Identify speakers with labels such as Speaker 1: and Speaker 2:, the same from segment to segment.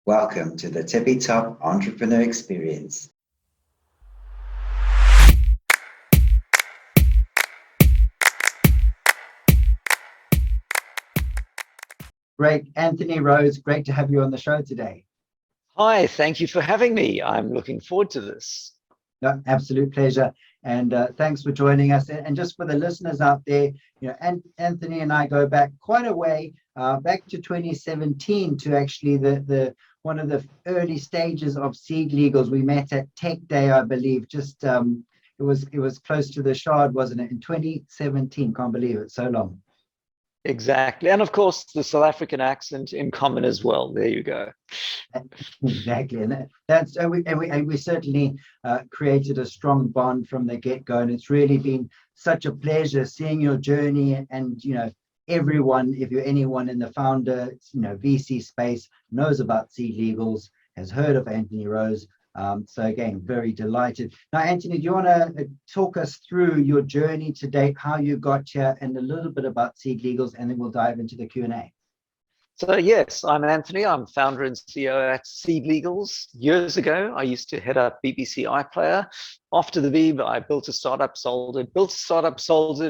Speaker 1: Welcome to the Tippy Top Entrepreneur Experience.
Speaker 2: Great. Anthony Rose, great to have you on the show today.
Speaker 3: Hi, thank you for having me. I'm looking forward to this.
Speaker 2: No, absolute pleasure. And thanks for joining us. And just for the listeners out there, Anthony and I go back quite a way, back to 2017 to actually the one of the early stages of SeedLegals. We met at Tech Day, I believe. Just it was close to the Shard, wasn't it? In 2017. Can't believe it. So long.
Speaker 3: Exactly. And of course, the South African accent in common as well. There you go.
Speaker 2: Exactly. And we certainly created a strong bond from the get-go. And it's really been such a pleasure seeing your journey. And, everyone, if you're anyone in the founder, VC space, knows about SeedLegals, has heard of Anthony Rose. So again, very delighted. Now, Anthony, do you want to talk us through your journey to date, how you got here, and a little bit about SeedLegals, and then we'll dive into the Q&A.
Speaker 3: So yes, I'm Anthony. I'm founder and CEO at SeedLegals. Years ago, I used to head up BBC iPlayer. After the VB, I built a startup, sold it,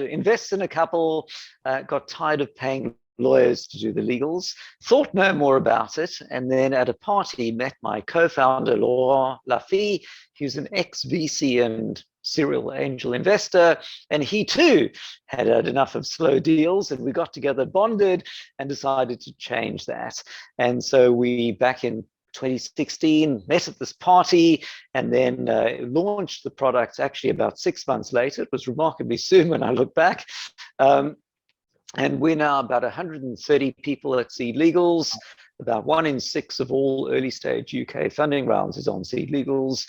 Speaker 3: invested in a couple, got tired of paying lawyers to do the legals, thought no more about it, and then at a party met my co-founder, Laurent Laffy. He was an ex-VC and serial angel investor, and he too had enough of slow deals, and we got together, bonded, and decided to change that. And so we, back in 2016, met at this party and then launched the product actually about 6 months later. It was remarkably soon when I look back. And we're now about 130 people at SeedLegals. About 1 in 6 of all early stage UK funding rounds is on SeedLegals.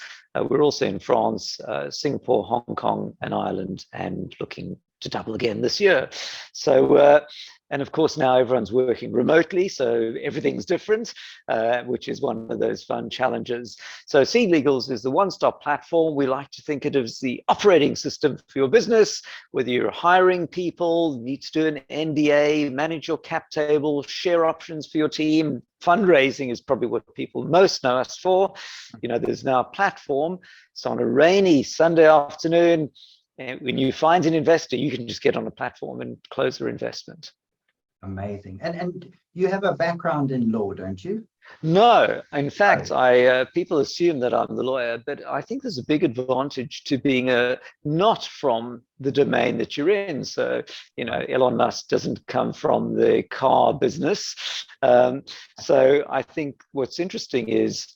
Speaker 3: We're also in France, Singapore, Hong Kong, and Ireland, and looking to double again this year. So, and of course, now everyone's working remotely, so everything's different, which is one of those fun challenges. So SeedLegals is the one-stop platform. We like to think it as the operating system for your business, whether you're hiring people, need to do an NDA, manage your cap table, share options for your team. Fundraising is probably what people most know us for. There's now a platform. So on a rainy Sunday afternoon, when you find an investor, you can just get on a platform and close their investment.
Speaker 2: Amazing. And you have a background in law, don't you?
Speaker 3: No, in fact, people assume that I'm the lawyer, but I think there's a big advantage to being not from the domain that you're in. So, Elon Musk doesn't come from the car business. So I think what's interesting is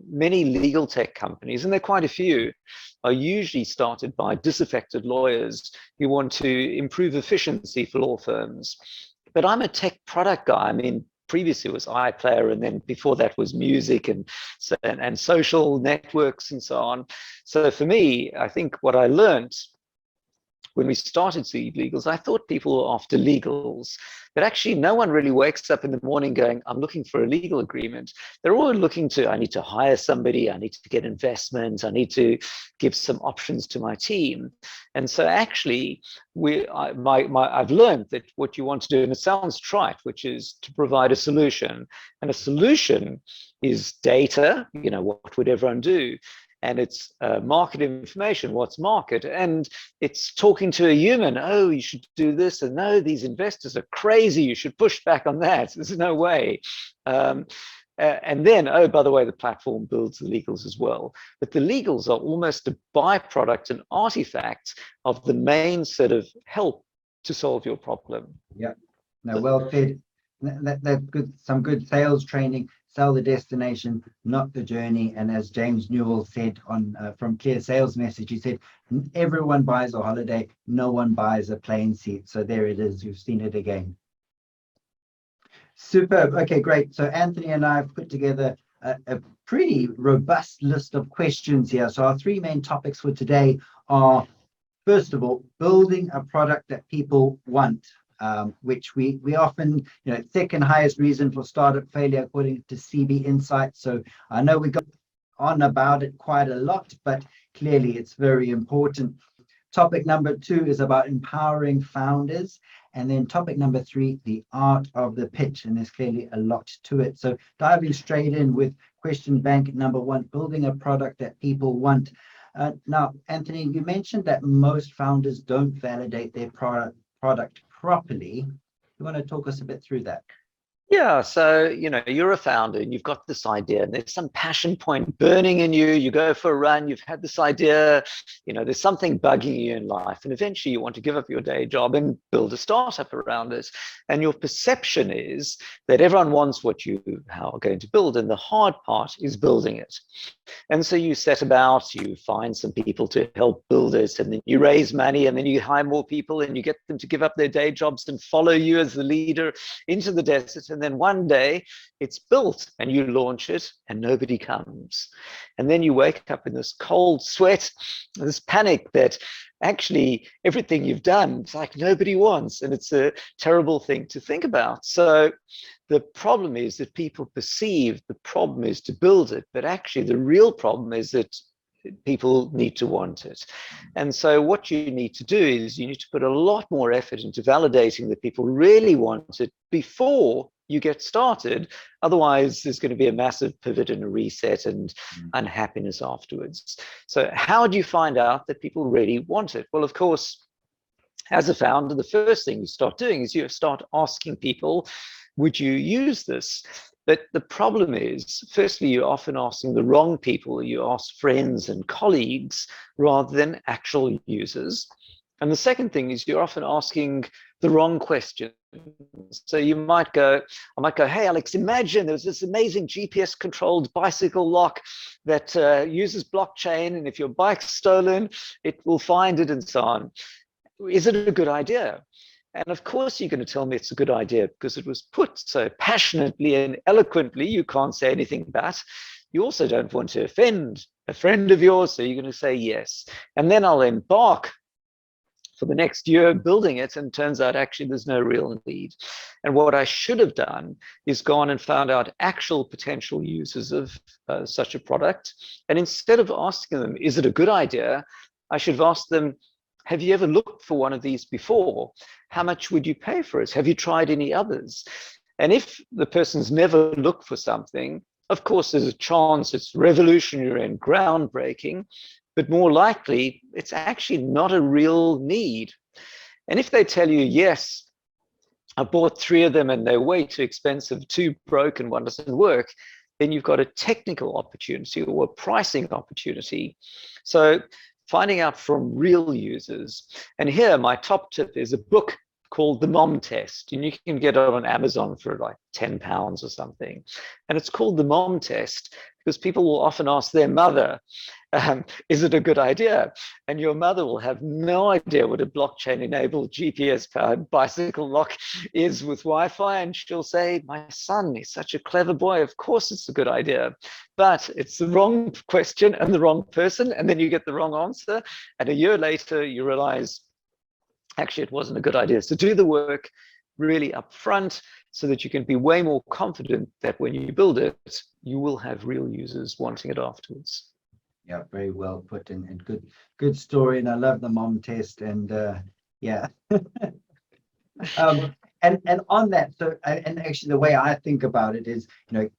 Speaker 3: many legal tech companies, and there are quite a few, are usually started by disaffected lawyers who want to improve efficiency for law firms. But I'm a tech product guy. I mean, previously it was iPlayer, and then before that was music and social networks and so on. So for me, I think what I learned when we started SeedLegals, I thought people were after legals, but actually no one really wakes up in the morning going, I'm looking for a legal agreement. They're all looking to, I need to hire somebody, I need to get investment, I need to give some options to my team. And so actually, I've learned that what you want to do, and it sounds trite, which is to provide a solution. And a solution is data, what would everyone do? And it's market information, what's market, and it's talking to a human. Oh, you should do this, and no, these investors are crazy. You should push back on that. There's no way. And then, oh, by the way, the platform builds the legals as well. But the legals are almost a byproduct, an artifact of the main set of help to solve your problem.
Speaker 2: Yeah, no, well said. That's good. Some good sales training. Sell the destination, not the journey. And as James Newell said from Clear Sales Message, he said, everyone buys a holiday, no one buys a plane seat. So there it is. You've seen it again. Superb. Okay, great. So Anthony and I have put together a pretty robust list of questions here. So our 3 main topics for today are, first of all, building a product that people want. Which we often, second highest reason for startup failure according to CB Insights. So I know we got on about it quite a lot, but clearly it's very important. Topic number 2 is about empowering founders. And then topic number 3, the art of the pitch. And there's clearly a lot to it. So diving straight in with question bank number 1, building a product that people want. Now, Anthony, you mentioned that most founders don't validate their product properly. You want to talk us a bit through that?
Speaker 3: Yeah, so, you're a founder and you've got this idea and there's some passion point burning in you. You go for a run, you've had this idea, there's something bugging you in life. And eventually you want to give up your day job and build a startup around it. And your perception is that everyone wants what you are going to build. And the hard part is building it. And so you set about, you find some people to help build it, and then you raise money, and then you hire more people and you get them to give up their day jobs and follow you as the leader into the desert. And then one day it's built and you launch it and nobody comes. And then you wake up in this cold sweat, this panic that actually everything you've done, it's like nobody wants. And it's a terrible thing to think about. So the problem is that people perceive the problem is to build it, but actually the real problem is that people need to want it. And so what you need to do is you need to put a lot more effort into validating that people really want it before you get started. Otherwise, there's going to be a massive pivot and a reset and unhappiness afterwards. So how do you find out that people really want it? Well, of course, as a founder, the first thing you start doing is you start asking people, would you use this? But the problem is, firstly, you're often asking the wrong people. You ask friends and colleagues rather than actual users. And the second thing is you're often asking the wrong questions. So I might go, hey, Alex, imagine there's this amazing GPS controlled bicycle lock that uses blockchain. And if your bike's stolen, it will find it and so on. Is it a good idea? And of course, you're going to tell me it's a good idea because it was put so passionately and eloquently, you can't say anything but. You also don't want to offend a friend of yours, so you're going to say yes. And then I'll embark for the next year building it, and turns out actually there's no real need. And what I should have done is gone and found out actual potential users of such a product. And instead of asking them, is it a good idea? I should have asked them, have you ever looked for one of these before? How much would you pay for it? Have you tried any others? And if the person's never looked for something, of course, there's a chance it's revolutionary and groundbreaking, but more likely, it's actually not a real need. And if they tell you, yes, I bought 3 of them and they're way too expensive, 2 broke and 1 doesn't work, then you've got a technical opportunity or a pricing opportunity. So finding out from real users. And here, my top tip is a book called The Mom Test. And you can get it on Amazon for like £10 or something. And it's called The Mom Test because people will often ask their mother, is it a good idea? And your mother will have no idea what a blockchain-enabled GPS-powered bicycle lock is with Wi-Fi. And she'll say, my son is such a clever boy. Of course it's a good idea. But it's the wrong question and the wrong person. And then you get the wrong answer. And a year later, you realize, actually, it wasn't a good idea. So do the work really upfront so that you can be way more confident that when you build it, you will have real users wanting it afterwards.
Speaker 2: Yeah, very well put, and good story. And I love the mom test. And yeah. And on that, so and actually the way I think about it is,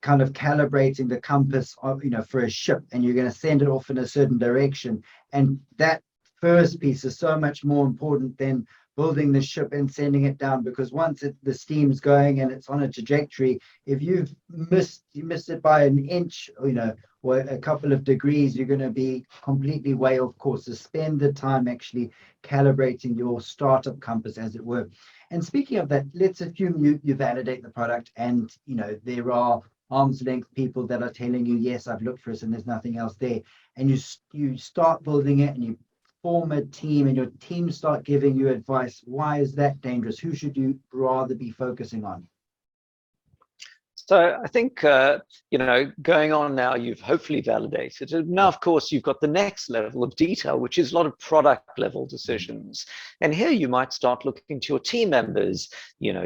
Speaker 2: kind of calibrating the compass of, for a ship, and you're going to send it off in a certain direction. And that first piece is so much more important than building the ship and sending it down, because once the steam's going and it's on a trajectory, if you miss it by an inch, or a couple of degrees, you're going to be completely way off course. So spend the time actually calibrating your startup compass, as it were. And speaking of that, let's assume you validate the product, and there are arm's length people that are telling you, yes, I've looked for it and there's nothing else there. And you start building it and you form a team, and your team start giving you advice. Why is that dangerous? Who should you rather be focusing on?
Speaker 3: So I think, going on now, you've hopefully validated it. Now, of course, you've got the next level of detail, which is a lot of product level decisions. And here you might start looking to your team members,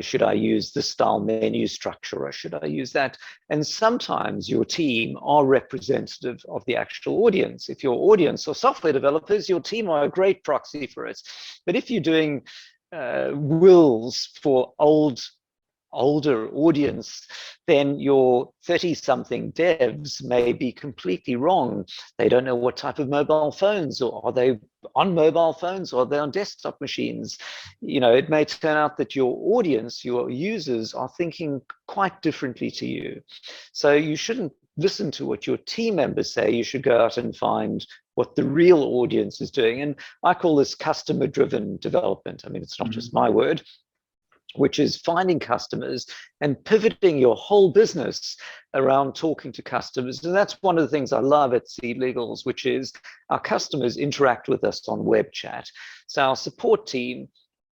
Speaker 3: should I use this style menu structure or should I use that? And sometimes your team are representative of the actual audience. If your audience are software developers, your team are a great proxy for it. But if you're doing wills for older audience, then your 30-something devs may be completely wrong. They don't know what type of mobile phones, or are they on mobile phones, or are they on desktop machines? You know, it may turn out that your audience, your users, are thinking quite differently to you. So you shouldn't listen to what your team members say. You should go out and find what the real audience is doing. And I call this customer-driven development. I mean, it's not just my word, which is finding customers and pivoting your whole business around talking to customers. And that's one of the things I love at SeedLegals, which is our customers interact with us on web chat. So our support team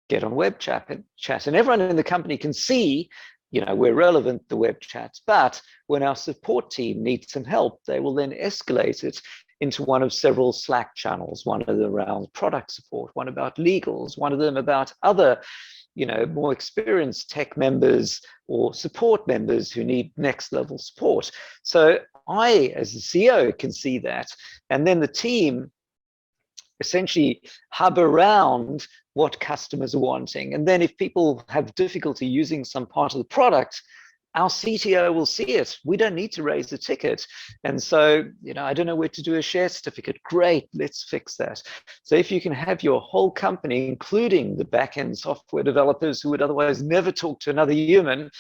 Speaker 3: get on web chat, and everyone in the company can see, you know, we're relevant, the web chats. But when our support team needs some help, they will then escalate it into one of several Slack channels, one of them around product support, one about legals, one of them about other, you know, more experienced tech members or support members who need next level support. So I, as the CEO, can see that. And then the team essentially hub around what customers are wanting. And then if people have difficulty using some part of the product, our CTO will see it. We don't need to raise a ticket. And so, you know, I don't know where to do a share certificate. Great, let's fix that. So if you can have your whole company, including the back-end software developers who would otherwise never talk to another human,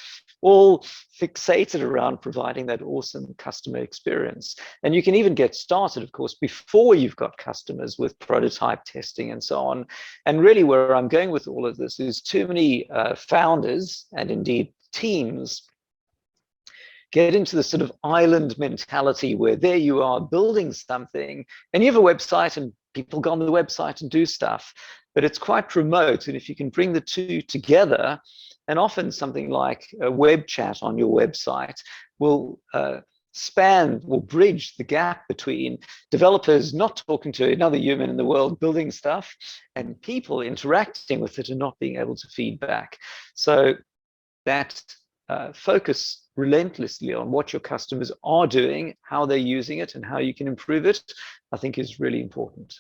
Speaker 3: all fixated around providing that awesome customer experience. And you can even get started, of course, before you've got customers with prototype testing and so on. And really where I'm going with all of this is too many founders and indeed teams get into the sort of island mentality where there you are building something and you have a website and people go on the website and do stuff, but it's quite remote. And if you can bring the two together, and often something like a web chat on your website will bridge the gap between developers not talking to another human in the world building stuff and people interacting with it and not being able to feed back. So that focus relentlessly on what your customers are doing, how they're using it, and how you can improve it, I think is really important.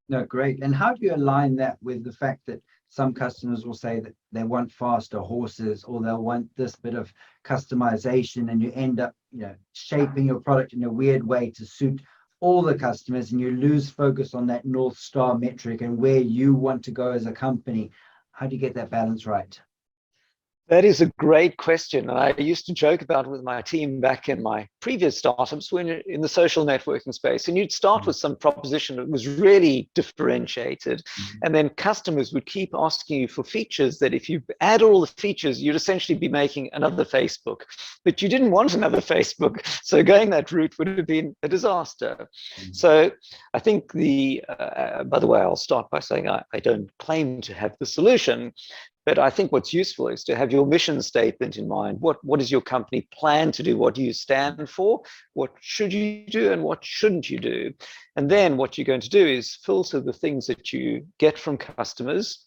Speaker 2: No, great. And how do you align that with the fact that some customers will say that they want faster horses, or they'll want this bit of customization, and you end up, you know, shaping your product in a weird way to suit all the customers, and you lose focus on that North Star metric and where you want to go as a company? How do you get that balance right?
Speaker 3: That is a great question. And I used to joke about it with my team back in my previous startups when you're in the social networking space. And you'd start with some proposition that was really differentiated. And then customers would keep asking you for features that if you add all the features, you'd essentially be making another Facebook. But you didn't want another Facebook. So going that route would have been a disaster. So I think by the way, I'll start by saying I don't claim to have the solution. But I think what's useful is to have your mission statement in mind. What does your company plan to do? What do you stand for? What should you do and what shouldn't you do? And then what you're going to do is filter the things that you get from customers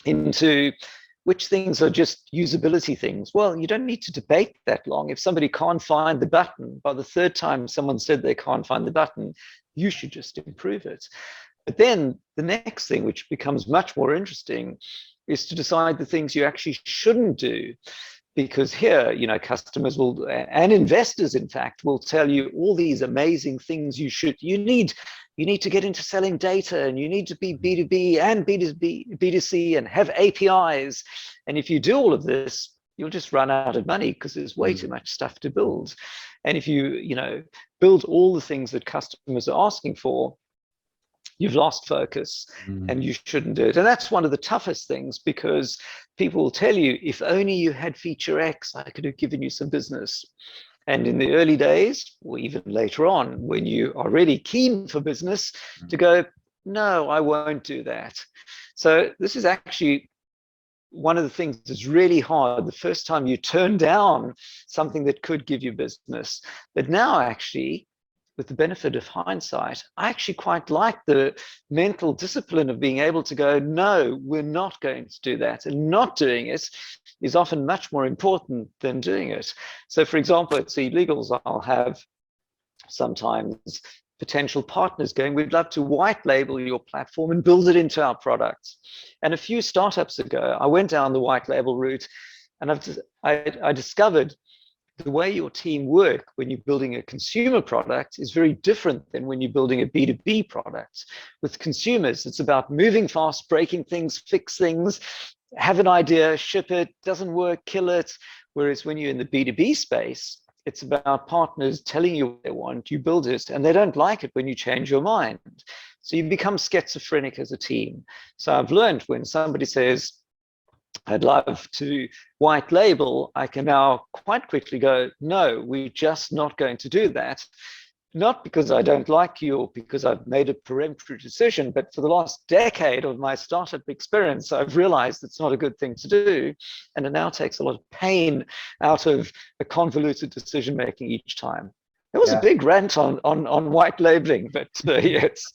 Speaker 3: into which things are just usability things. Well, you don't need to debate that long. If somebody can't find the button, by the third time someone said they can't find the button, you should just improve it. But then the next thing, which becomes much more interesting, is to decide the things you actually shouldn't do. Because here, you know, customers will, and investors, in fact, will tell you all these amazing things you need to get into selling data, and you need to be B2B and B2C and have APIs. And if you do all of this, you'll just run out of money because there's way too much stuff to build. And if you know, build all the things that customers are asking for, you've lost focus and you shouldn't do it. And that's one of the toughest things, because people will tell you, if only you had feature X, I could have given you some business. And in the early days, or even later on, when you are really keen for business, to go, no, I won't do that. So this is actually one of the things that's really hard the first time you turn down something that could give you business. But now actually, with the benefit of hindsight, I actually quite like the mental discipline of being able to go, no, we're not going to do that. And not doing it is often much more important than doing it. So for example, at SeedLegals, I'll have sometimes potential partners going, we'd love to white label your platform and build it into our products. And a few startups ago, I went down the white label route, and I discovered the way your team work when you're building a consumer product is very different than when you're building a B2B product. With consumers, it's about moving fast, breaking things, fix things, have an idea, ship it, doesn't work, kill it. Whereas when you're in the B2B space, it's about partners telling you what they want, you build it, and they don't like it when you change your mind. So you become schizophrenic as a team. So I've learned when somebody says, I'd love to white label, I can now quite quickly go, no, we're just not going to do that. Not because I don't like you or because I've made a peremptory decision, but for the last decade of my startup experience, I've realized it's not a good thing to do. And it now takes a lot of pain out of a convoluted decision making each time. It was a big rant on white labeling, but yes.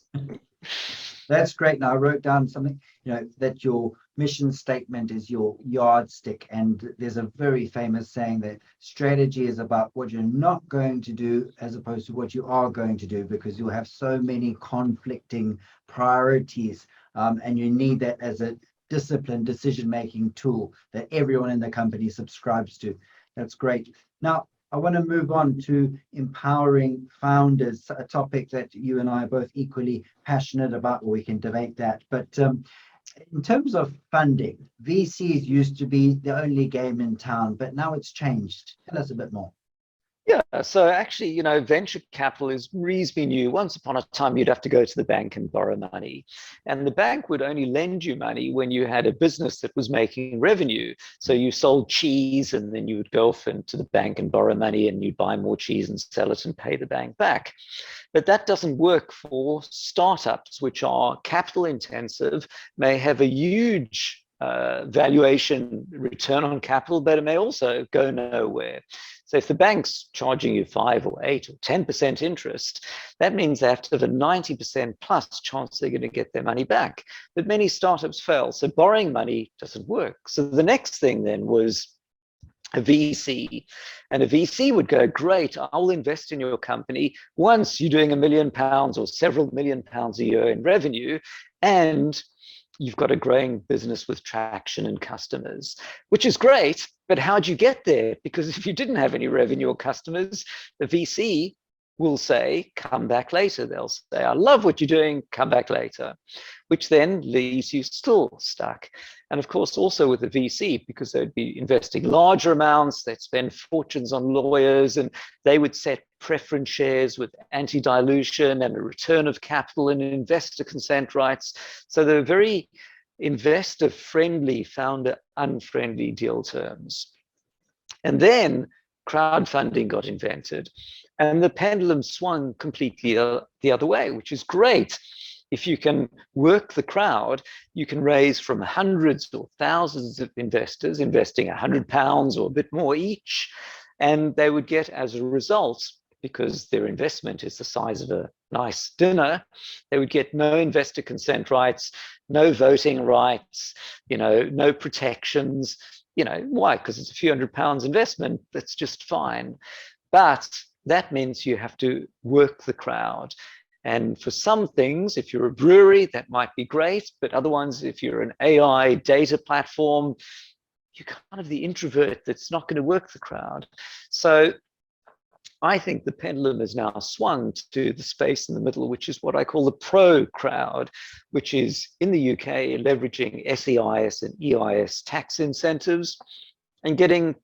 Speaker 2: That's great. Now I wrote down something, that your mission statement is your yardstick. And there's a very famous saying that strategy is about what you're not going to do as opposed to what you are going to do, because you'll have so many conflicting priorities. And you need that as a disciplined decision-making tool that everyone in the company subscribes to. That's great. Now, I want to move on to empowering founders, a topic that you and I are both equally passionate about, or we can debate that. But in terms of funding, VCs used to be the only game in town, but now it's changed. Tell us a bit more.
Speaker 3: Yeah, so actually, venture capital is reasonably new. Once upon a time, you'd have to go to the bank and borrow money. And the bank would only lend you money when you had a business that was making revenue. So you sold cheese, and then you would go off into the bank and borrow money, and you'd buy more cheese and sell it and pay the bank back. But that doesn't work for startups, which are capital intensive, may have a huge valuation return on capital, but it may also go nowhere. So if the bank's charging you 5 or 8 or 10% interest, that means they have to have a 90% plus chance they're going to get their money back. But many startups fail. So borrowing money doesn't work. So the next thing then was a VC. And a VC would go, great, I'll invest in your company once you're doing £1 million or several £1 million a year in revenue, and you've got a growing business with traction and customers, which is great. But how do you get there? Because if you didn't have any revenue or customers, the VC will say, come back later. They'll say, I love what you're doing, come back later, which then leaves you still stuck. And of course, also with the VC, because they'd be investing larger amounts, they'd spend fortunes on lawyers, and they would set preference shares with anti-dilution and a return of capital and investor consent rights. So they're very investor-friendly, founder-unfriendly deal terms. And then crowdfunding got invented, and the pendulum swung completely the other way, which is great. If you can work the crowd, you can raise from hundreds or thousands of investors investing £100 or a bit more each, and they would get, as a result, because their investment is the size of a nice dinner, they would get no investor consent rights, no voting rights, no protections. Why? Because it's a few £100 investment, that's just fine. But that means you have to work the crowd. And for some things, if you're a brewery, that might be great. But other ones, if you're an AI data platform, you're kind of the introvert that's not going to work the crowd. So I think the pendulum has now swung to the space in the middle, which is what I call the pro crowd, which is in the UK leveraging SEIS and EIS tax incentives and getting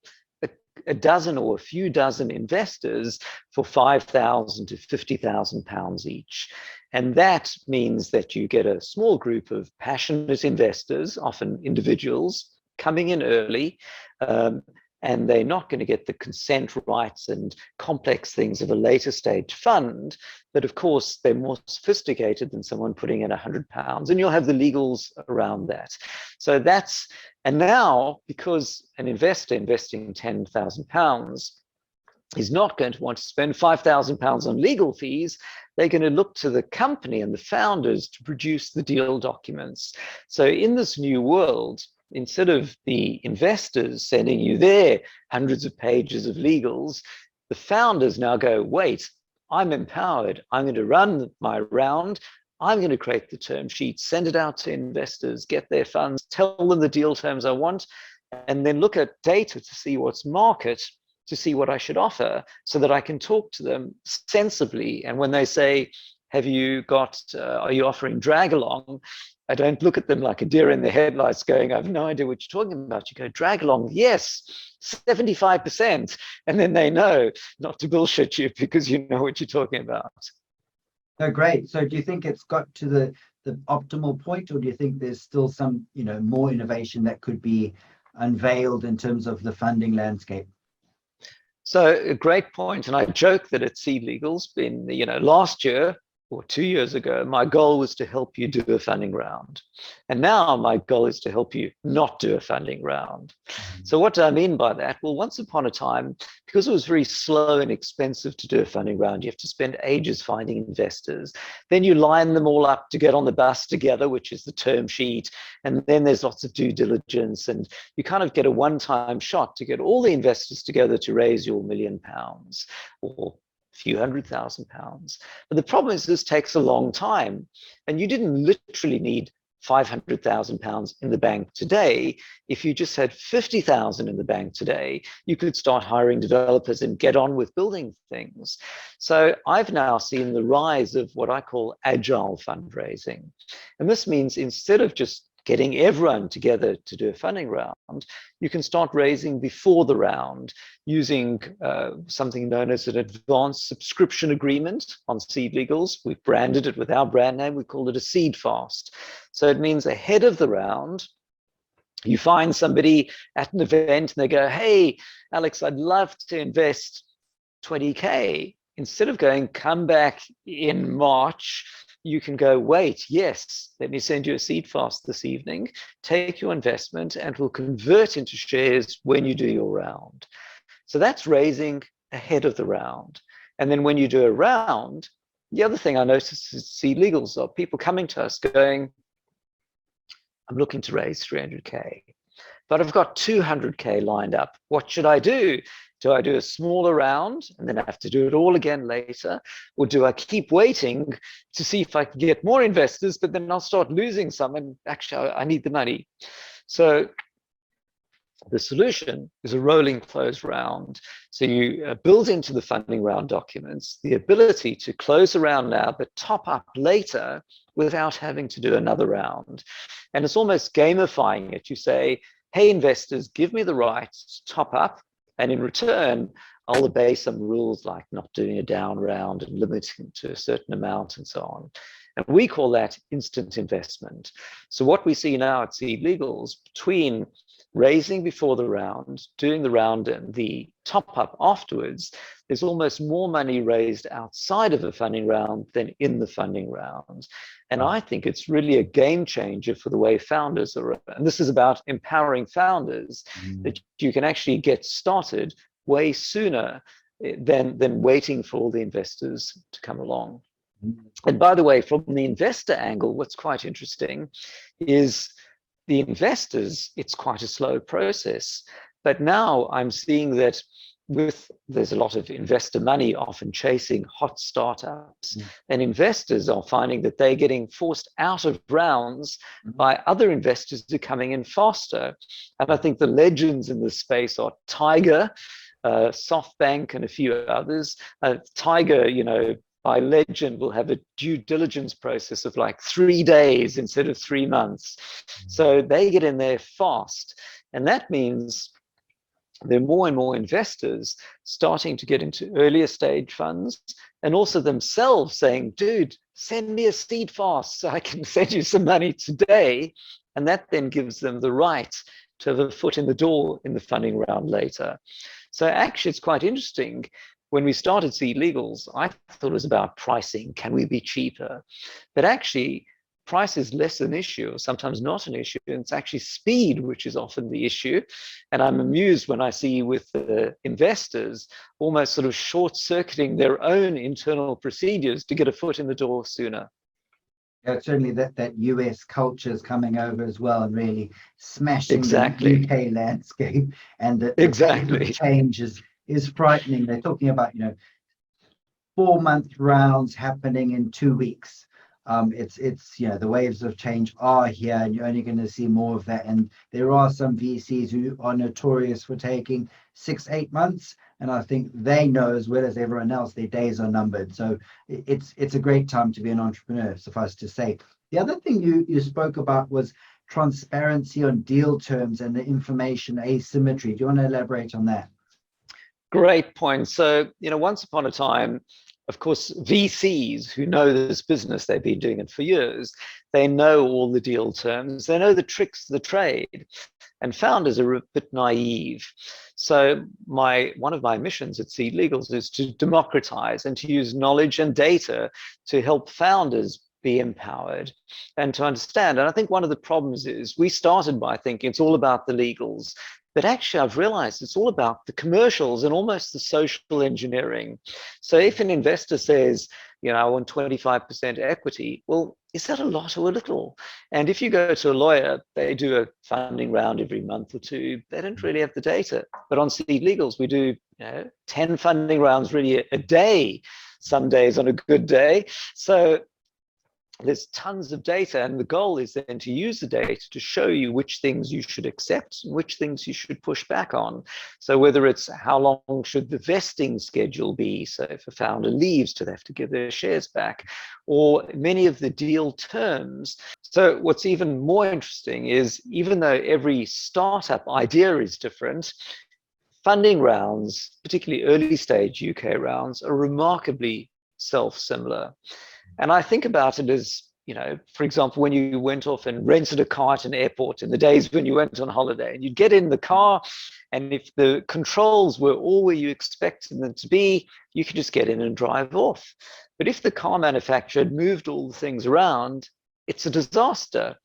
Speaker 3: a dozen or a few dozen investors for £5,000 to £50,000 each. And that means that you get a small group of passionate investors, often individuals, coming in early, and they're not going to get the consent rights and complex things of a later stage fund. But of course, they're more sophisticated than someone putting in £100, and you'll have the legals around that. So that's, and now, because an investor investing £10,000 is not going to want to spend £5,000 on legal fees, they're going to look to the company and the founders to produce the deal documents. So in this new world, instead of the investors sending you their hundreds of pages of legals, the founders now go, wait, I'm empowered. I'm going to run my round. I'm going to create the term sheet, send it out to investors, get their funds, tell them the deal terms I want, and then look at data to see what's market, to see what I should offer, so that I can talk to them sensibly. And when they say, have you got, are you offering drag along? I don't look at them like a deer in the headlights going, I have no idea what you're talking about. You go, drag along, yes, 75%. And then they know not to bullshit you because you know what you're talking about.
Speaker 2: Oh, great. So do you think it's got to the optimal point, or do you think there's still some, more innovation that could be unveiled in terms of the funding landscape?
Speaker 3: So a great point. And I joke that at SeedLegals, last year or 2 years ago, my goal was to help you do a funding round. And now my goal is to help you not do a funding round. So what do I mean by that? Well, once upon a time, because it was very slow and expensive to do a funding round, you have to spend ages finding investors. Then you line them all up to get on the bus together, which is the term sheet. And then there's lots of due diligence. And you kind of get a one-time shot to get all the investors together to raise your £1 million or few £100,000. But the problem is this takes a long time, and you didn't literally need £500,000 in the bank today. If you just had 50,000 in the bank today, you could start hiring developers and get on with building things. So I've now seen the rise of what I call agile fundraising. And this means instead of just getting everyone together to do a funding round, you can start raising before the round using something known as an advanced subscription agreement on SeedLegals. We've branded it with our brand name. We call it a Seedfast. So it means ahead of the round, you find somebody at an event and they go, hey, Alex, I'd love to invest 20K. Instead of going, come back in March, you can go, wait, yes, let me send you a Seedfast this evening, take your investment, and we'll convert into shares when you do your round. So that's raising ahead of the round. And then when you do a round, the other thing I notice is SeedLegals are people coming to us going, I'm looking to raise 300K, but I've got 200K lined up. What should I do? Do I do a smaller round and then I have to do it all again later? Or do I keep waiting to see if I can get more investors, but then I'll start losing some and actually I need the money. So the solution is a rolling close round. So you build into the funding round documents the ability to close a round now, but top up later without having to do another round. And it's almost gamifying it. You say, hey, investors, give me the right to top up. And in return, I'll obey some rules like not doing a down round and limiting to a certain amount and so on. And we call that instant investment. So what we see now at SeedLegals, between raising before the round, doing the round and the top up afterwards, there's almost more money raised outside of a funding round than in the funding round. And I think it's really a game changer for the way founders are. And this is about empowering founders that you can actually get started way sooner than waiting for all the investors to come along. And by the way, from the investor angle, what's quite interesting is the investors, it's quite a slow process. But now I'm seeing that there's a lot of investor money often chasing hot startups, and investors are finding that they're getting forced out of rounds by other investors who are coming in faster. And I think the legends in this space are Tiger, SoftBank, and a few others. Tiger, by legend, will have a due diligence process of like 3 days instead of 3 months. So they get in there fast. And that means there are more and more investors starting to get into earlier stage funds, and also themselves saying, dude, send me a Seedfast so I can send you some money today. And that then gives them the right to have a foot in the door in the funding round later. So actually, it's quite interesting. When we started SeedLegals, I thought it was about pricing. Can we be cheaper? But actually, price is less an issue, or sometimes not an issue. And it's actually speed, which is often the issue. And I'm amused when I see with the investors almost sort of short-circuiting their own internal procedures to get a foot in the door sooner.
Speaker 2: Yeah, certainly that US culture is coming over as well and really smashing
Speaker 3: Exactly.
Speaker 2: the UK landscape. And the
Speaker 3: Exactly.
Speaker 2: change is frightening. They're talking about, 4-month rounds happening in 2 weeks. It's the waves of change are here, and you're only going to see more of that. And there are some VCs who are notorious for taking 6-8 months, and I think they know as well as everyone else their days are numbered. So it's a great time to be an entrepreneur, suffice to say. The other thing you spoke about was transparency on deal terms and the information asymmetry. Do you want to elaborate on that?
Speaker 3: Great point. So, once upon a time, of course, VCs who know this business, they've been doing it for years, they know all the deal terms, they know the tricks of the trade, and founders are a bit naive. So one of my missions at SeedLegals is to democratize and to use knowledge and data to help founders be empowered and to understand. And I think one of the problems is we started by thinking it's all about the legals. But actually, I've realized it's all about the commercials and almost the social engineering. So if an investor says, I want 25% equity, well, is that a lot or a little? And if you go to a lawyer, they do a funding round every month or two. They don't really have the data. But on SeedLegals, we do 10 funding rounds really a day, some days on a good day. So there's tons of data, and the goal is then to use the data to show you which things you should accept and which things you should push back on. So whether it's how long should the vesting schedule be, so if a founder leaves, do they have to give their shares back, or many of the deal terms. So what's even more interesting is, even though every startup idea is different, funding rounds, particularly early stage UK rounds, are remarkably self-similar. And I think about it as, for example, when you went off and rented a car at an airport in the days when you went on holiday, and you'd get in the car, and if the controls were all where you expected them to be, you could just get in and drive off. But if the car manufacturer had moved all the things around, it's a disaster.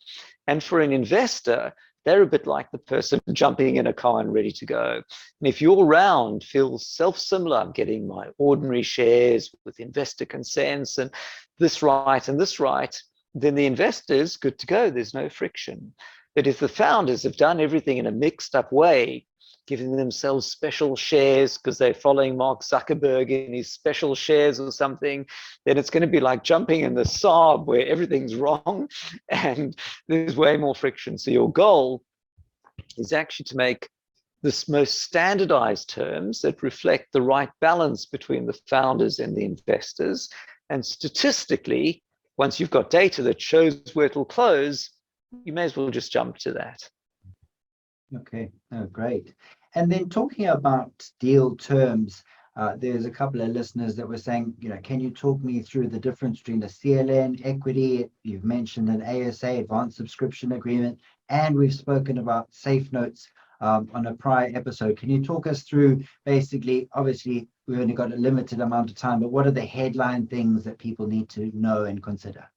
Speaker 3: And for an investor, they're a bit like the person jumping in a car and ready to go. And if your round feels self-similar, I'm getting my ordinary shares with investor consents and this right, then the investor's good to go. There's no friction. But if the founders have done everything in a mixed up way, giving themselves special shares because they're following Mark Zuckerberg in his special shares or something, then it's going to be like jumping in the Saab where everything's wrong and there's way more friction. So your goal is actually to make the most standardized terms that reflect the right balance between the founders and the investors. And statistically, once you've got data that shows where it'll close, you may as well just jump to that.
Speaker 2: Okay, great. And then talking about deal terms, there's a couple of listeners that were saying, can you talk me through the difference between a CLN, equity? You've mentioned an ASA, advanced subscription agreement, and we've spoken about safe notes on a prior episode. Can you talk us through, basically, obviously, we've only got a limited amount of time, but what are the headline things that people need to know and consider?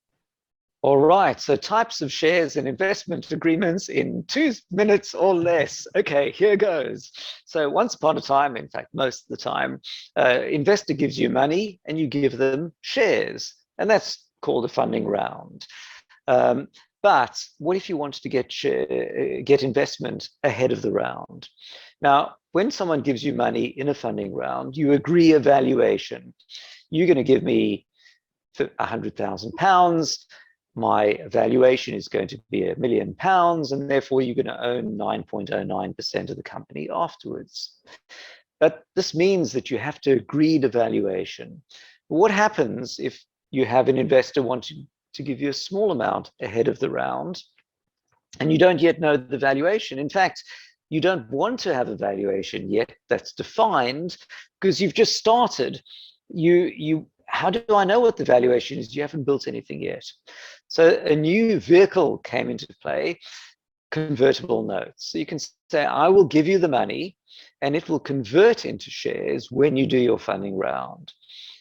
Speaker 3: All right, so types of shares and investment agreements in 2 minutes or less. Okay, here goes. So once upon a time, in fact, most of the time, investor gives you money and you give them shares, and that's called a funding round. But what if you wanted to get investment ahead of the round? Now, when someone gives you money in a funding round, you agree a valuation. You're going to give me £100,000. My valuation is going to be £1 million, and therefore you're going to own 9.09% of the company afterwards. But this means that you have to agree to valuation. What happens if you have an investor wanting to give you a small amount ahead of the round, and you don't yet know the valuation? In fact, you don't want to have a valuation yet that's defined because you've just started. How do I know what the valuation is? You haven't built anything yet. So a new vehicle came into play, convertible notes. So you can say, I will give you the money and it will convert into shares when you do your funding round.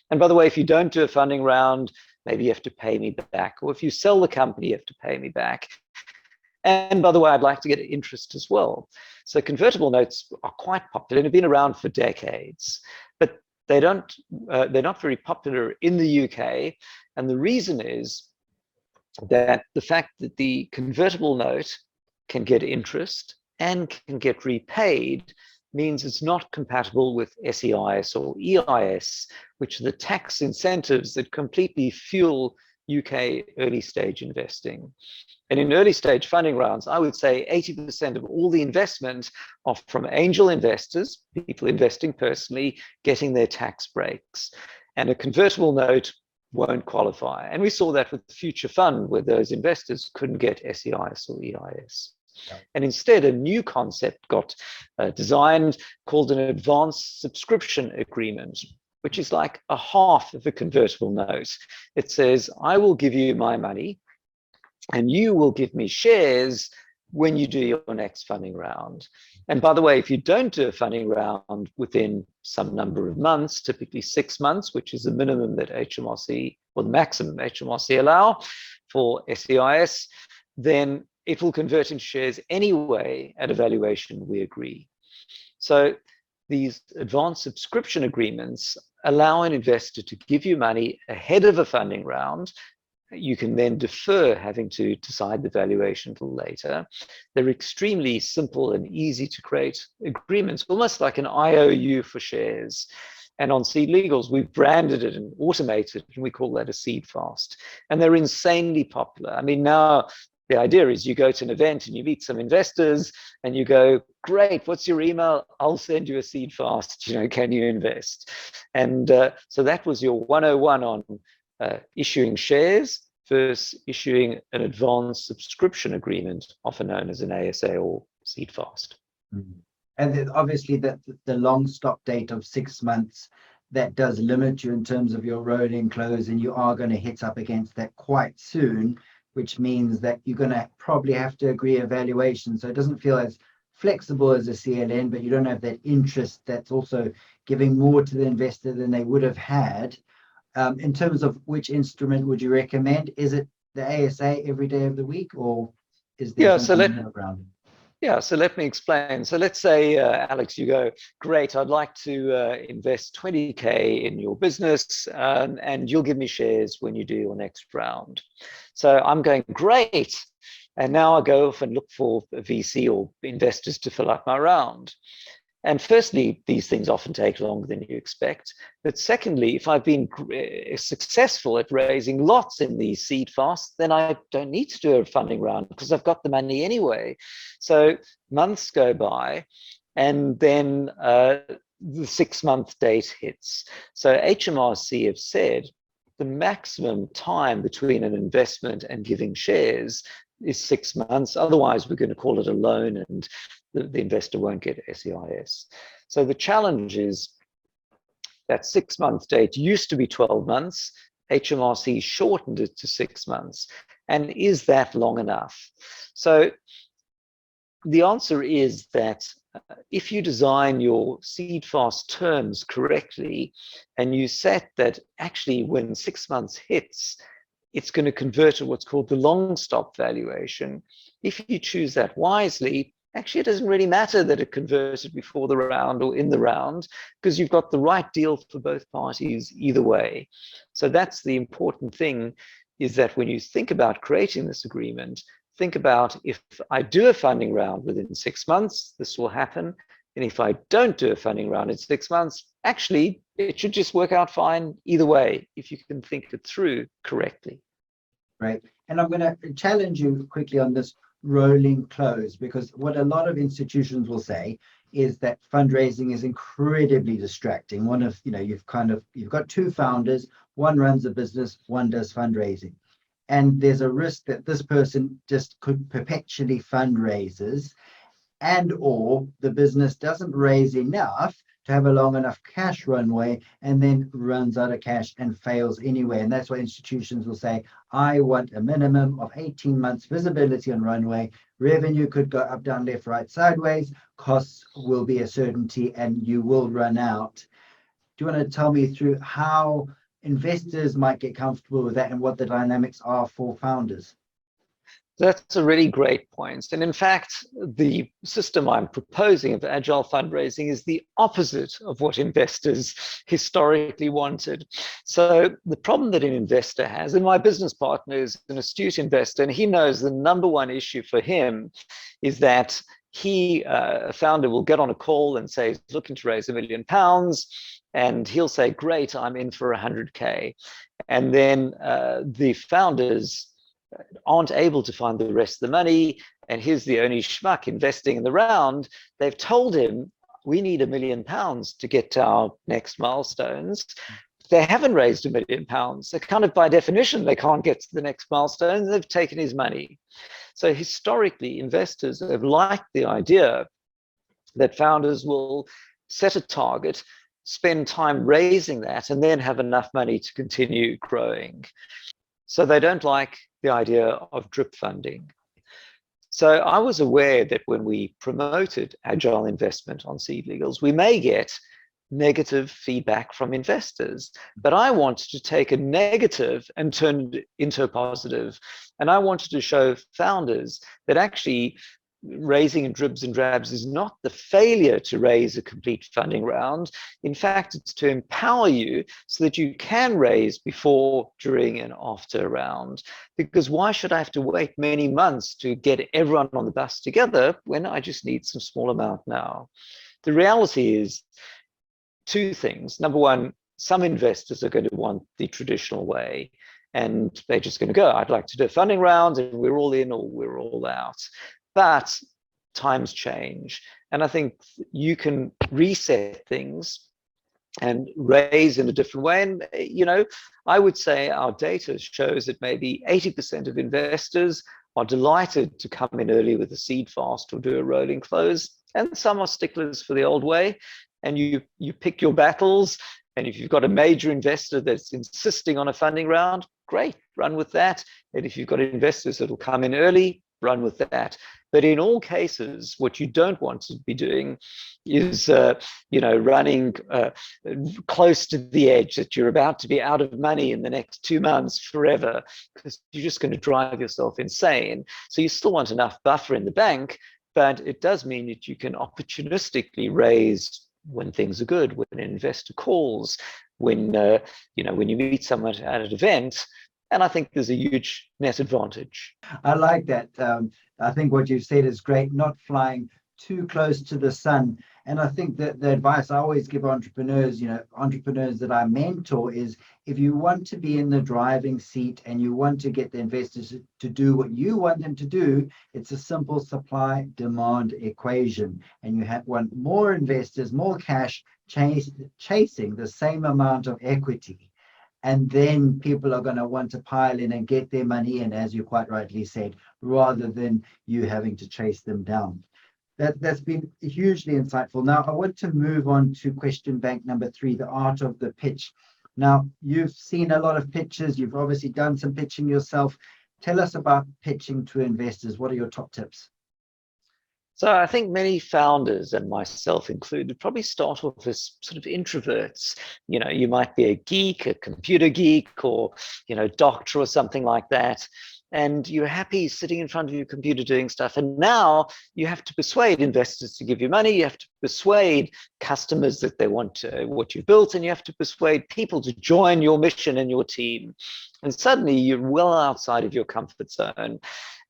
Speaker 3: And by the way, if you don't do a funding round, maybe you have to pay me back. Or if you sell the company, you have to pay me back. And by the way, I'd like to get interest as well. So convertible notes are quite popular and have been around for decades. But they're not very popular in the UK. And the reason is that the fact that the convertible note can get interest and can get repaid means it's not compatible with SEIS or EIS, which are the tax incentives that completely fuel UK early stage investing. And in early stage funding rounds, I would say 80% of all the investment are from angel investors, people investing personally, getting their tax breaks. And a convertible note won't qualify. And we saw that with the Future Fund, where those investors couldn't get SEIS or EIS. And instead, a new concept got designed called an advanced subscription agreement, which is like a half of a convertible note. It says, I will give you my money and you will give me shares when you do your next funding round. And by the way, if you don't do a funding round within some number of months, typically 6 months, which is the minimum that HMRC, or the maximum HMRC allow for SEIS, then it will convert into shares anyway at a valuation we agree. So these advanced subscription agreements allow an investor to give you money ahead of a funding round. You can then defer having to decide the valuation till later. They're extremely simple and easy to create agreements, almost like an IOU for shares. And on SeedLegals, we've branded it and automated, and we call that a Seedfast. And they're insanely popular. I mean, now the idea is you go to an event and you meet some investors and you go, great, what's your email? I'll send you a Seedfast, can you invest? And so that was your 101 on issuing shares versus issuing an advanced subscription agreement, often known as an ASA or Seedfast.
Speaker 2: And then obviously the long stop date of 6 months, that does limit you in terms of your rolling close, and you are going to hit up against that quite soon, which means that you're going to probably have to agree a valuation. So it doesn't feel as flexible as a CLN, but you don't have that interest that's also giving more to the investor than they would have had. In terms of which instrument would you recommend? Is it the ASA every day of the week, or is there something more grounded?
Speaker 3: Yeah, so let me explain. So let's say, Alex, you go, great, I'd like to invest 20K in your business, and you'll give me shares when you do your next round. So I'm going, great. And now I go off and look for a VC or investors to fill up my round. And firstly, these things often take longer than you expect. But secondly, if I've been successful at raising lots in these Seedfasts, then I don't need to do a funding round because I've got the money anyway. So months go by, and then the 6-month date hits. So HMRC have said the maximum time between an investment and giving shares is 6 months. Otherwise, we're going to call it a loan and the investor won't get SEIS. So the challenge is that 6-month date used to be 12 months. HMRC shortened it to 6 months. And is that long enough? So the answer is that if you design your Seedfast terms correctly, and you set that actually when 6 months hits, it's going to convert to what's called the long stop valuation. If you choose that wisely, actually, it doesn't really matter that it converted before the round or in the round, because you've got the right deal for both parties either way. So that's the important thing, is that when you think about creating this agreement, think about, if I do a funding round within 6 months, this will happen. And if I don't do a funding round in 6 months, actually, it should just work out fine either way, if you can think it through correctly.
Speaker 2: Right. And I'm going to challenge you quickly on this rolling close, because what a lot of institutions will say is that fundraising is incredibly distracting. You've got two founders, one runs a business, one does fundraising. And there's a risk that this person just could perpetually fundraises, and or the business doesn't raise enough to have a long enough cash runway and then runs out of cash and fails anyway. And that's why institutions will say, I want a minimum of 18 months visibility on runway. Revenue could go up, down, left, right, sideways. Costs will be a certainty and you will run out. Do you want to tell me through how investors might get comfortable with that and what the dynamics are for founders?
Speaker 3: That's a really great point. And in fact, the system I'm proposing of agile fundraising is the opposite of what investors historically wanted. So the problem that an investor has, and my business partner is an astute investor, and he knows the number one issue for him is that a founder will get on a call and say he's looking to raise £1 million, and he'll say, great, I'm in for 100K. And then the founders aren't able to find the rest of the money, and here's the only schmuck investing in the round. They've told him, we need £1 million to get to our next milestones. They haven't raised £1 million. So kind of by definition, they can't get to the next milestone. They've taken his money. So historically, investors have liked the idea that founders will set a target, spend time raising that, and then have enough money to continue growing. So they don't like the idea of drip funding. So I was aware that when we promoted agile investment on SeedLegals, we may get negative feedback from investors, but I wanted to take a negative and turn it into a positive. And I wanted to show founders that actually raising in dribs and drabs is not the failure to raise a complete funding round. In fact, it's to empower you so that you can raise before, during, and after a round. Because why should I have to wait many months to get everyone on the bus together when I just need some small amount now? The reality is two things. Number one, some investors are going to want the traditional way, and they're just going to go, I'd like to do a funding round, and we're all in or we're all out. But times change, and I think you can reset things and raise in a different way. And, you know, I would say our data shows that maybe 80% of investors are delighted to come in early with a Seedfast or do a rolling close, and some are sticklers for the old way. And you pick your battles, and if you've got a major investor that's insisting on a funding round, great, run with that. And if you've got investors that will come in early, run with that. But in all cases, what you don't want to be doing is, running close to the edge, that you're about to be out of money in the next 2 months forever, because you're just going to drive yourself insane. So you still want enough buffer in the bank, but it does mean that you can opportunistically raise when things are good, when an investor calls, when you meet someone at an event. And I think there's a huge net advantage.
Speaker 2: I like that. I think what you've said is great, not flying too close to the sun. And I think that the advice I always give entrepreneurs, entrepreneurs that I mentor, is if you want to be in the driving seat and you want to get the investors to do what you want them to do, it's a simple supply-demand equation. And you want more investors, more cash chasing the same amount of equity. And then people are going to want to pile in and get their money in, as you quite rightly said, rather than you having to chase them down. That's been hugely insightful. Now, I want to move on to question bank number 3, the art of the pitch. Now, you've seen a lot of pitches. You've obviously done some pitching yourself. Tell us about pitching to investors. What are your top tips?
Speaker 3: So I think many founders, and myself included, probably start off as sort of introverts. You might be a geek, a computer geek, or, doctor or something like that. And you're happy sitting in front of your computer doing stuff. And now you have to persuade investors to give you money. You have to persuade customers that they want what you've built, and you have to persuade people to join your mission and your team. And suddenly you're well outside of your comfort zone.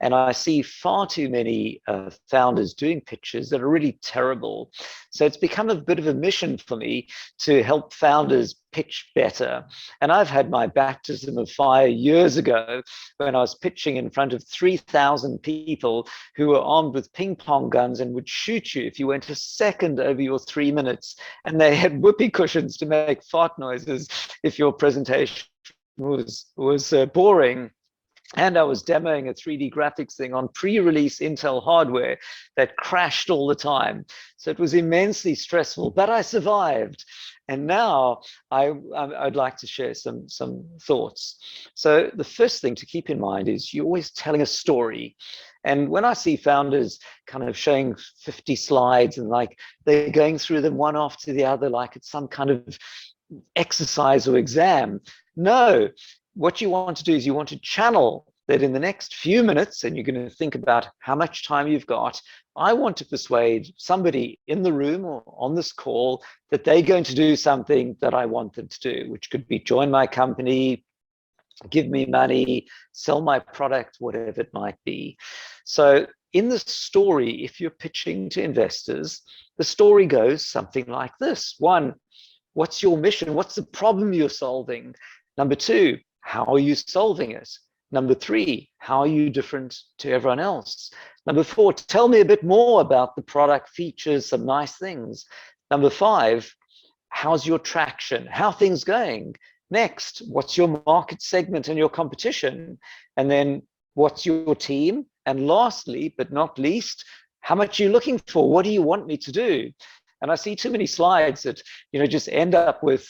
Speaker 3: And I see far too many founders doing pitches that are really terrible. So it's become a bit of a mission for me to help founders pitch better. And I've had my baptism of fire years ago when I was pitching in front of 3,000 people who were armed with ping pong guns and would shoot you if you went a second over your 3 minutes. And they had whoopee cushions to make fart noises if your presentation was boring. And I was demoing a 3D graphics thing on pre-release Intel hardware that crashed all the time. So it was immensely stressful, but I survived. And now I'd like to share some thoughts. So the first thing to keep in mind is you're always telling a story. And when I see founders kind of showing 50 slides and like they're going through them one after the other, like it's some kind of exercise or exam. No. What you want to do is you want to channel that in the next few minutes, and you're going to think about how much time you've got. I want to persuade somebody in the room or on this call that they're going to do something that I want them to do, which could be join my company, give me money, sell my product, whatever it might be. So in the story, if you're pitching to investors, the story goes something like this. One, what's your mission? What's the problem you're solving? Number two, how are you solving it? Number three, how are you different to everyone else? Number four, tell me a bit more about the product features, some nice things. Number five, how's your traction? How are things going? Next, what's your market segment and your competition? And then what's your team? And lastly, but not least, how much are you looking for? What do you want me to do? And I see too many slides that, just end up with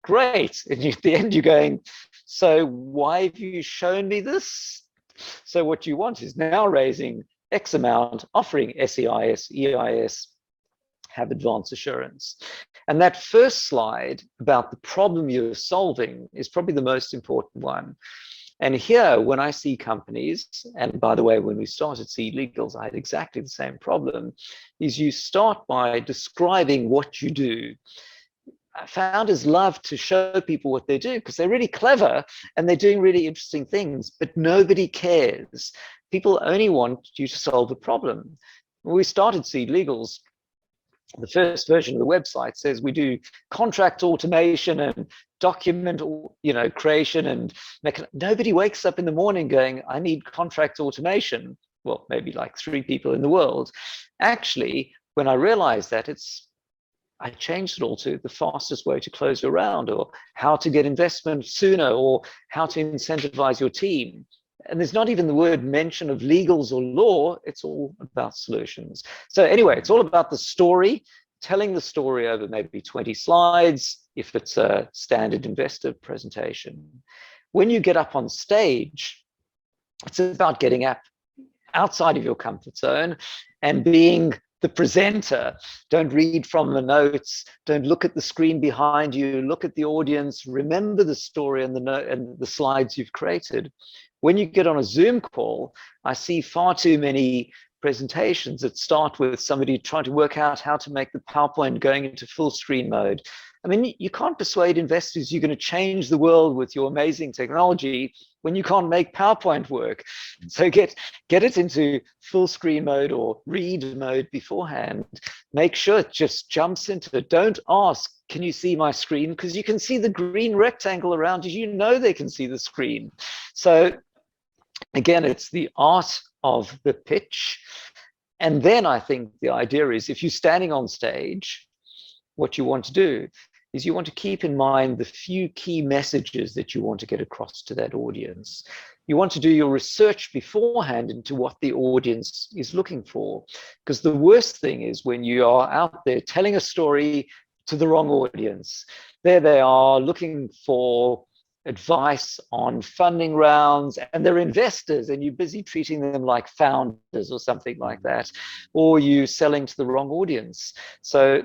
Speaker 3: great. And at the end you're going, so why have you shown me this? So what you want is now raising X amount, offering SEIS, EIS, have advance assurance. And that first slide about the problem you're solving is probably the most important one. And here, when I see companies, and by the way, when we started SeedLegals, I had exactly the same problem, is you start by describing what you do. Founders love to show people what they do because they're really clever and they're doing really interesting things, but nobody cares. People only want you to solve a problem. When we started SeedLegals, the first version of the website says we do contract automation and document, creation, and nobody wakes up in the morning going, I need contract automation. Well, maybe like 3 people in the world. Actually, when I realized that, I changed it all to the fastest way to close your round, or how to get investment sooner, or how to incentivize your team. And there's not even the word mention of legals or law. It's all about solutions. So anyway, it's all about the story, telling the story over maybe 20 slides, if it's a standard investor presentation. When you get up on stage, it's about getting outside of your comfort zone and being the presenter. Don't read from the notes. Don't look at the screen behind you. Look at the audience. Remember the story and the slides you've created. When you get on a Zoom call, I see far too many presentations that start with somebody trying to work out how to make the PowerPoint going into full screen mode. I mean, you can't persuade investors you're going to change the world with your amazing technology when you can't make PowerPoint work. So get it into full screen mode or read mode beforehand. Make sure it just jumps into it. Don't ask, can you see my screen? Because you can see the green rectangle around you. You know they can see the screen. So again, it's the art of the pitch. And then I think the idea is, if you're standing on stage, what you want to do is you want to keep in mind the few key messages that you want to get across to that audience. You want to do your research beforehand into what the audience is looking for. Because the worst thing is when you are out there telling a story to the wrong audience. There they are looking for advice on funding rounds, and they're investors, and you're busy treating them like founders or something like that, or you selling to the wrong audience. So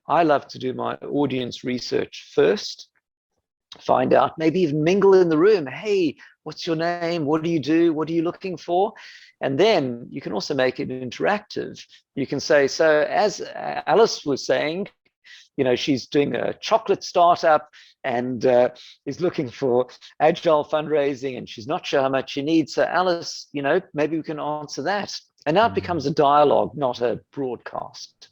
Speaker 3: I love to do my audience research first, find out, maybe even mingle in the room. Hey, what's your name? What do you do? What are you looking for? And then you can also make it interactive. You can say, so as Alice was saying, she's doing a chocolate startup and is looking for agile fundraising, and she's not sure how much she needs. So Alice, maybe we can answer that. And now it becomes a dialogue, not a broadcast.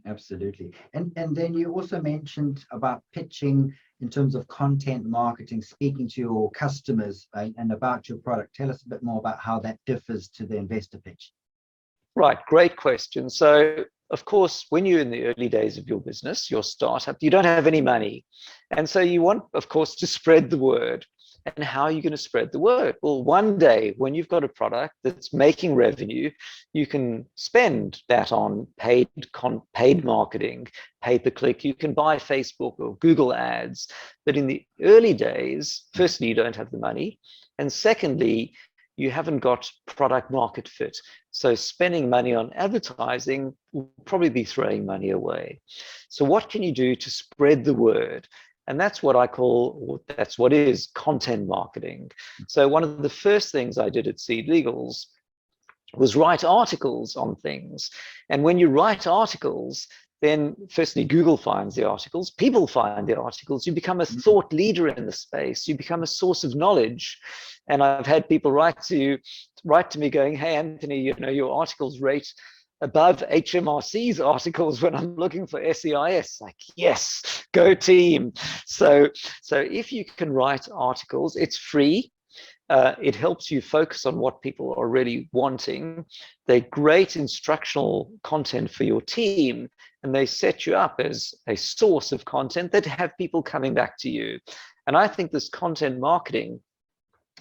Speaker 2: Absolutely. And then you also mentioned about pitching in terms of content marketing, speaking to your customers and about your product. Tell us a bit more about how that differs to the investor pitch.
Speaker 3: Right, great question. So of course, when you're in the early days of your business, your startup, you don't have any money. And so you want, of course, to spread the word. And how are you going to spread the word? Well, one day when you've got a product that's making revenue, you can spend that on paid marketing, pay-per-click. You can buy Facebook or Google ads. But in the early days, firstly, you don't have the money. And secondly, you haven't got product market fit. So spending money on advertising will probably be throwing money away. So what can you do to spread the word? And that's what I call, or that's what is content marketing. So one of the first things I did at SeedLegals was write articles on things. And when you write articles, then firstly, Google finds the articles, people find the articles, you become a thought leader in the space, you become a source of knowledge. And I've had people write to write to me going, hey, Anthony, your articles rate above HMRC's articles when I'm looking for SEIS. Like, yes, go team. So if you can write articles, it's free. It helps you focus on what people are really wanting. They're great instructional content for your team, and they set you up as a source of content that have people coming back to you. And I think this content marketing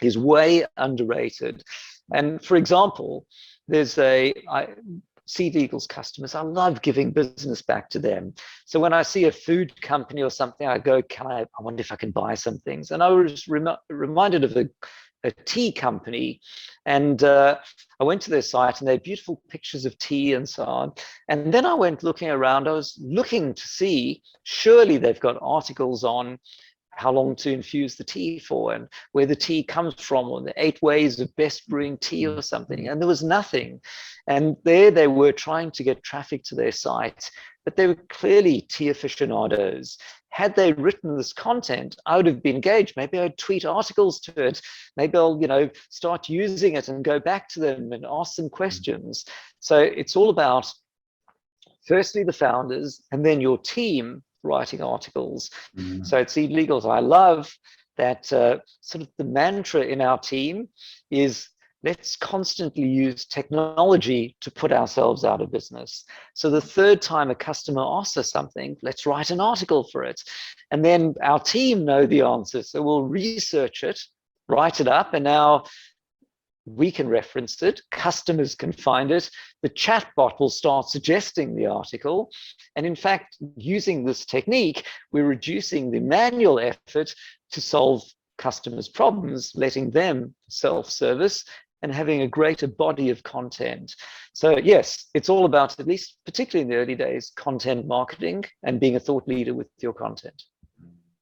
Speaker 3: is way underrated. And for example, there's SeedLegals customers, I love giving business back to them. So when I see a food company or something, I go, I wonder if I can buy some things. And I was reminded of a tea company, and I went to their site, and they had beautiful pictures of tea and so on. And then I went looking around. I was looking to see, surely they've got articles on how long to infuse the tea for, and where the tea comes from, or the 8 ways of best brewing tea or something. And there was nothing. And there they were trying to get traffic to their site, but they were clearly tea aficionados. Had they written this content, I would have been engaged. Maybe I'd tweet articles to it. Maybe I'll, start using it and go back to them and ask them questions. So it's all about, firstly, the founders, and then your team writing articles. So at SeedLegals, I love that sort of the mantra in our team is, let's constantly use technology to put ourselves out of business. So the third time a customer asks us something, let's write an article for it. And then our team know the answer. So we'll research it, write it up, and now we can reference it, customers can find it, the chatbot will start suggesting the article. And in fact, using this technique, we're reducing the manual effort to solve customers' problems, letting them self-service and having a greater body of content. So yes, it's all about, at least particularly in the early days, content marketing and being a thought leader with your content.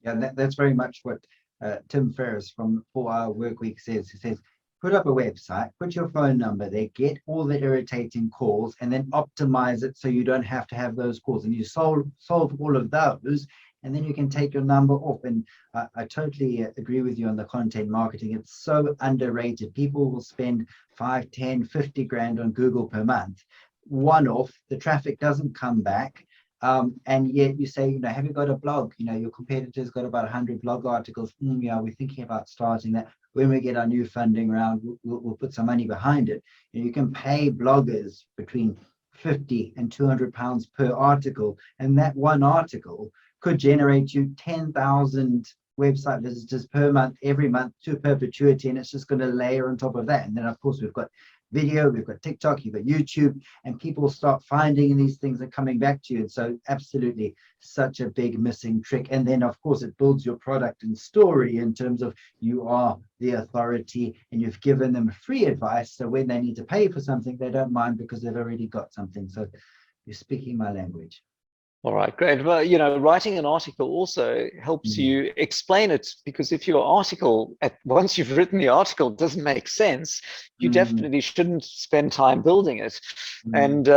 Speaker 2: Yeah, that's very much what Tim Ferriss from 4 Hour Workweek says. He says, put up a website, put your phone number there, get all the irritating calls, and then optimize it so you don't have to have those calls. And you solve all of those, and then you can take your number off. And I totally agree with you on the content marketing. It's so underrated. People will spend 5, 10, 50 grand on Google per month. One off, the traffic doesn't come back. And yet you say, have you got a blog? Your competitor's got about 100 blog articles. Yeah, we're thinking about starting that. When we get our new funding round, we'll put some money behind it. You can pay bloggers between 50 and 200 pounds per article, and that one article could generate you 10,000 website visitors per month, every month, to perpetuity, and it's just going to layer on top of that. And then of course we've got video, we've got TikTok, you've got YouTube, and people start finding these things and coming back to you. And so absolutely such a big missing trick. And then of course it builds your product and story in terms of you are the authority and you've given them free advice. So when they need to pay for something, they don't mind because they've already got something. So you're speaking my language.
Speaker 3: All right, great. Well, writing an article also helps you explain it, because if your article, once you've written the article, doesn't make sense, you definitely shouldn't spend time building it. And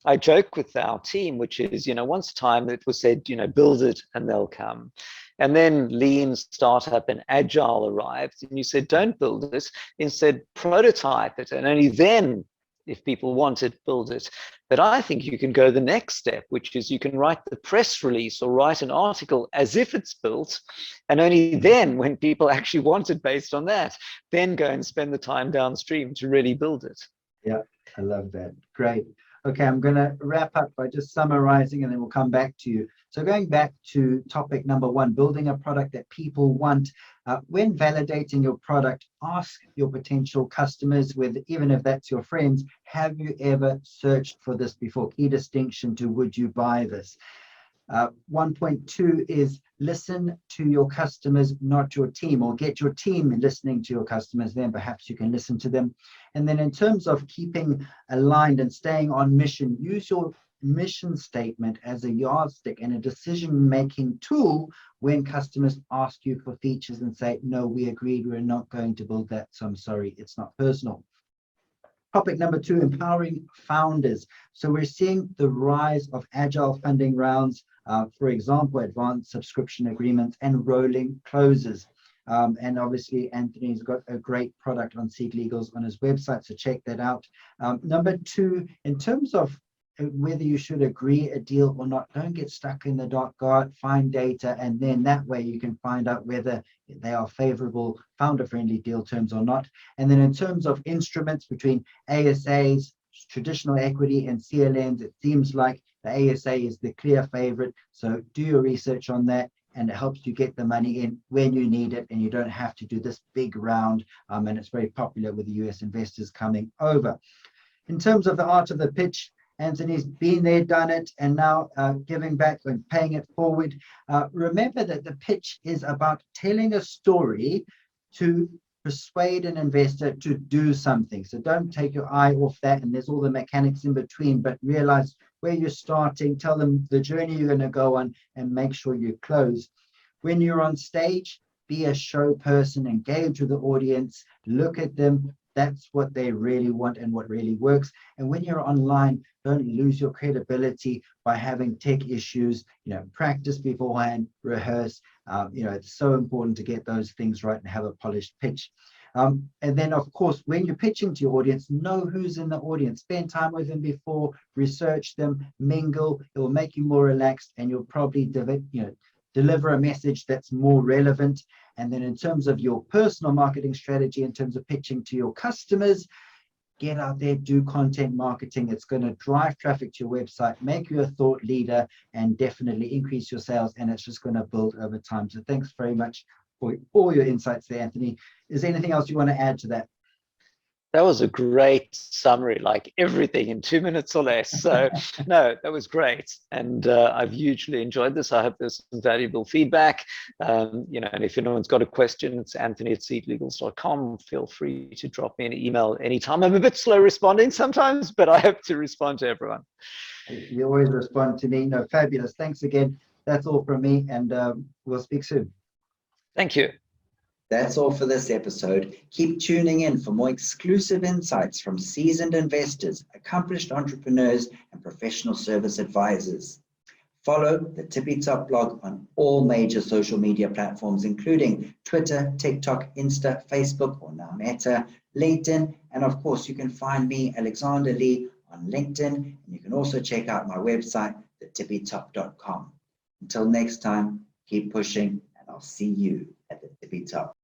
Speaker 3: I joke with our team, which is, once time it was said, build it and they'll come. And then lean startup and agile arrived, and you said, don't build it, instead prototype it, and only then, if people want it, build it. But I think you can go the next step, which is you can write the press release or write an article as if it's built, and only then, when people actually want it based on that, then go and spend the time downstream to really build it.
Speaker 2: Yeah, I love that. Great. Okay, I'm going to wrap up by just summarizing, and then we'll come back to you. So going back to topic number 1, building a product that people want. When validating your product, ask your potential customers, even if that's your friends, have you ever searched for this before? Key distinction to would you buy this? 1.2 is listen to your customers, not your team, or get your team listening to your customers, then perhaps you can listen to them. And then in terms of keeping aligned and staying on mission, use your mission statement as a yardstick and a decision-making tool when customers ask you for features and say, no, we agreed, we're not going to build that, so I'm sorry, it's not personal. Topic number 2, empowering founders. So we're seeing the rise of agile funding rounds, for example, advanced subscription agreements and rolling closes. And obviously, Anthony's got a great product on SeedLegals on his website, so check that out. Number two, in terms of whether you should agree a deal or not, don't get stuck in the dark. Go out, find data, and then that way you can find out whether they are favorable, founder-friendly deal terms or not. And then in terms of instruments between ASAs, traditional equity, and CLNs, it seems like the ASA is the clear favorite. So do your research on that, and it helps you get the money in when you need it, and you don't have to do this big round. And it's very popular with the US investors coming over. In terms of the art of the pitch, Anthony's been there, done it, and now giving back and paying it forward. Remember that the pitch is about telling a story to persuade an investor to do something. So don't take your eye off that, and there's all the mechanics in between, but realize where you're starting, tell them the journey you're going to go on, and make sure you close. When you're on stage, be a show person, engage with the audience, look at them. That's what they really want and what really works. And when you're online, don't lose your credibility by having tech issues. Practice beforehand, rehearse. It's so important to get those things right and have a polished pitch. And then, of course, when you're pitching to your audience, know who's in the audience. Spend time with them before, research them, mingle. It will make you more relaxed, and you'll probably deliver a message that's more relevant. And then in terms of your personal marketing strategy, in terms of pitching to your customers, get out there, do content marketing. It's going to drive traffic to your website, make you a thought leader, and definitely increase your sales. And it's just going to build over time. So thanks very much for all your insights there, Anthony. Is there anything else you want to add to that?
Speaker 3: That was a great summary, like everything in 2 minutes or less. So no, that was great. And I've hugely enjoyed this. I hope there's some valuable feedback. And if anyone's got a question, it's anthony@seedlegals.com. Feel free to drop me an email anytime. I'm a bit slow responding sometimes, but I hope to respond to everyone.
Speaker 2: You always respond to me. No, fabulous. Thanks again. That's all from me, and we'll speak soon.
Speaker 3: Thank you.
Speaker 1: That's all for this episode. Keep tuning in for more exclusive insights from seasoned investors, accomplished entrepreneurs, and professional service advisors. Follow the Tippy Top blog on all major social media platforms, including Twitter, TikTok, Insta, Facebook, or now Meta, LinkedIn, and of course, you can find me, Alexander Lee, on LinkedIn, and you can also check out my website, thetippytop.com. Until next time, keep pushing, and I'll see you at the Tippy Top.